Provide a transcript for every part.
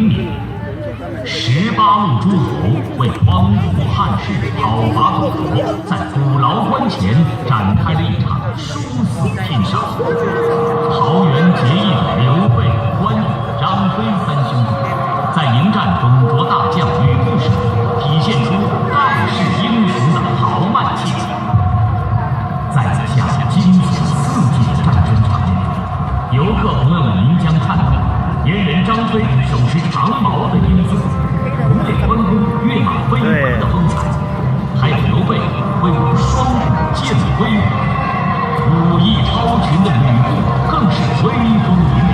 年，18路诸侯为匡扶汉室、讨伐祖国，在虎牢关前展开了一场殊死拼杀。桃园结义的刘备、关羽、张飞三兄弟，在迎战董卓大将吕布时，体现出盖世英雄的豪迈气节。在此下惊险刺激的战争场面里，游客朋友们应将看到燕人张飞手持长矛的英姿，红脸关公跃马飞奔的风采，还有刘备挥舞双股剑挥舞，武艺超群的吕布更是威风凛凛。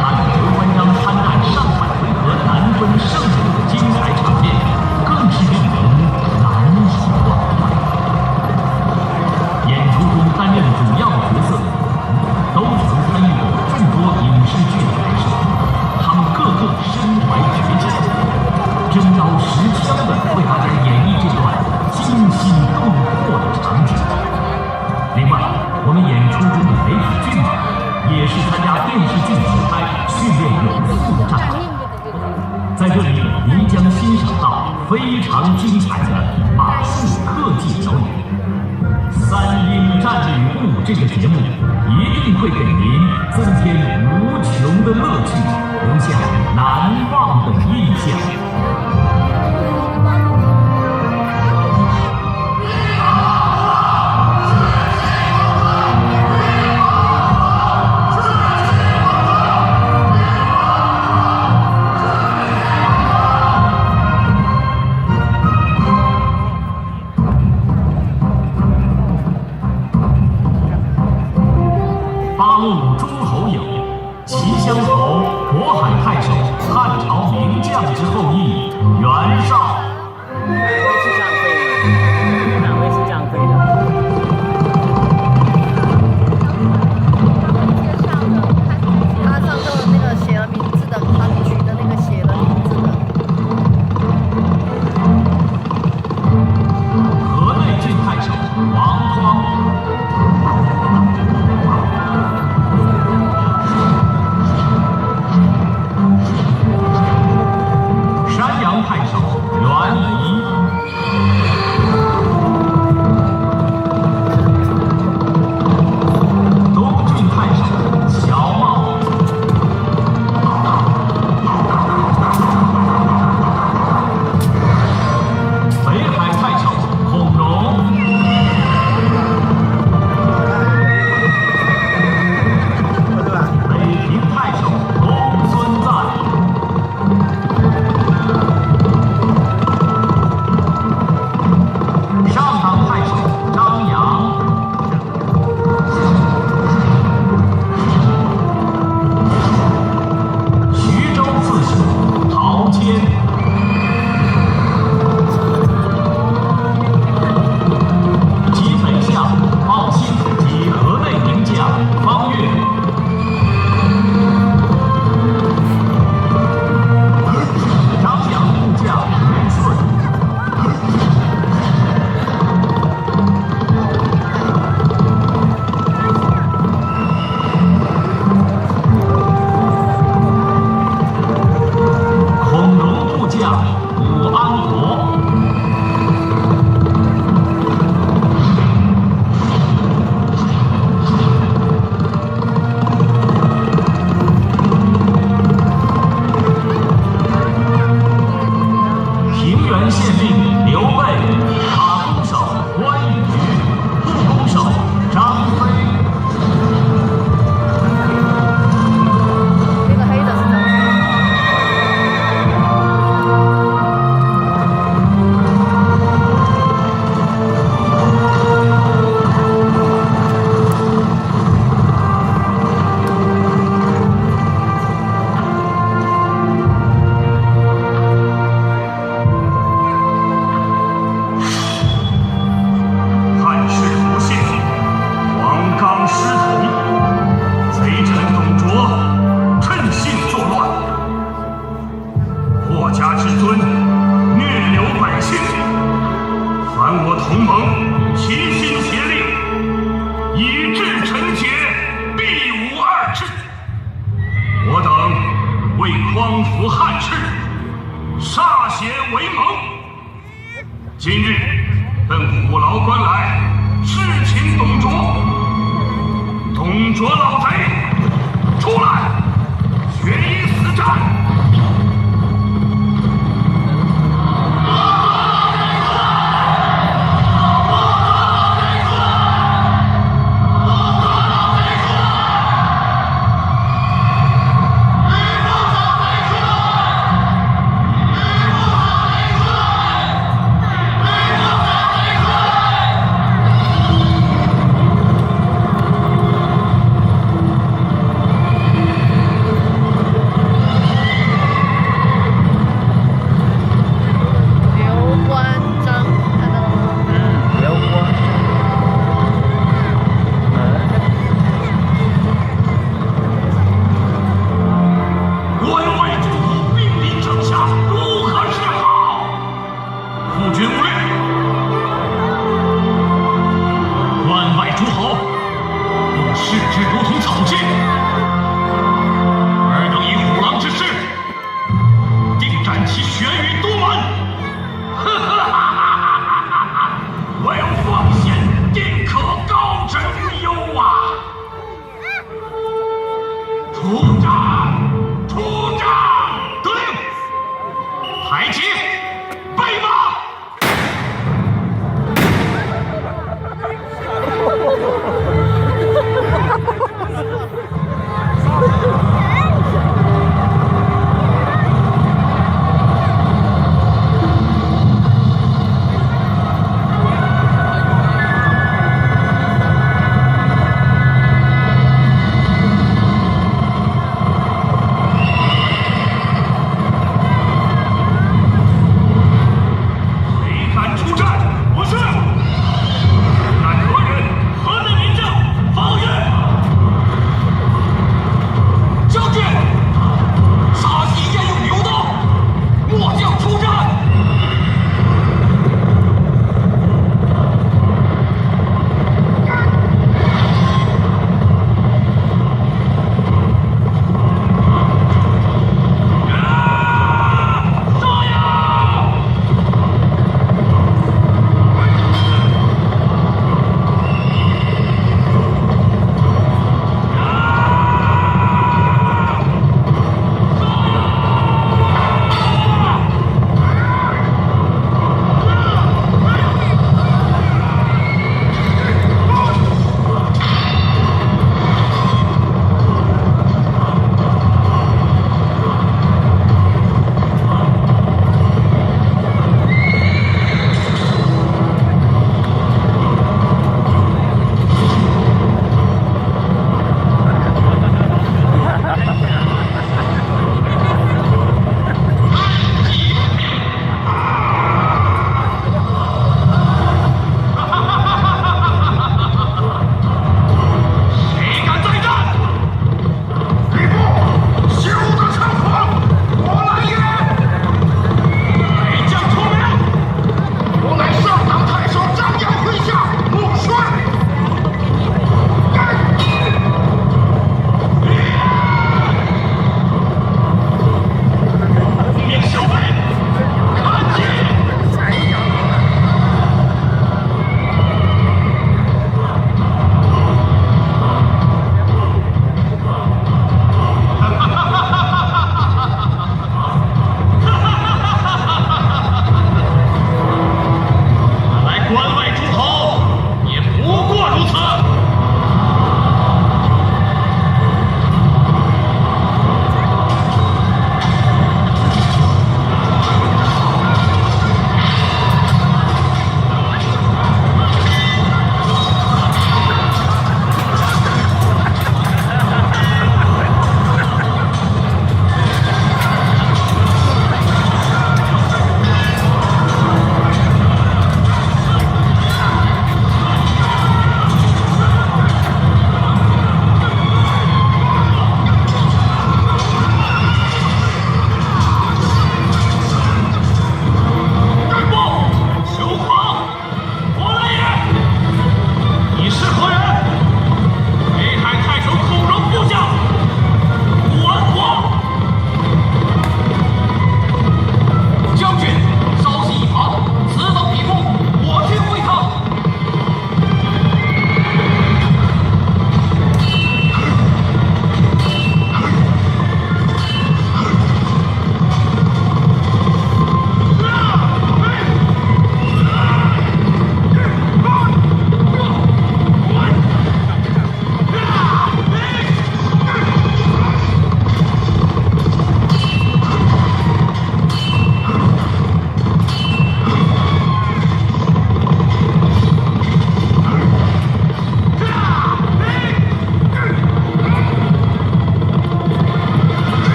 看刘关张参战上百回合难分胜负的精彩场面，更是令人难以忘怀。演出中担任主要角色的演员都曾参与过众多影视剧的拍摄，他们个个身怀绝技，真刀实枪地为大家演绎这段惊心动魄的场景。另外，我们演出中的媒体骏马也是参加电视剧实拍训练有素的战马。在这里，您将欣赏到非常精彩的马术特技表演。三英战吕布这个节目一定会给您增添无穷的乐趣，留下难忘的印象。八路诸侯有齐襄侯、渤海太守、汉朝名将之后裔袁绍。是这样飞的，哪位是这样飞的？他上头的那个写了名字的，他取的那个写了名字的。河内郡太守王匡。山阳太守袁仪。东郡太守乔瑁。北海太守孔融。北平太守公孙瓒。上党太守张扬。徐州刺史陶谦。及北相鲍信及河内名将方悦。张扬部将于顺。孔融部将武安国。平原县令刘备，马弓手关羽，步弓手张飞。那个黑的是张飞。汉室不幸，黄冈失统，贼臣董卓趁信作乱，破家之尊，虐流百姓。凡我同盟齐心协力，以至臣节，必无二致。我等为匡扶汉室，歃血为盟。今日奔虎牢关来，侍寝董卓。董卓老贼，出来，决一死战！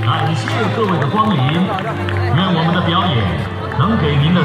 感谢各位的光临，愿我们的表演能给您的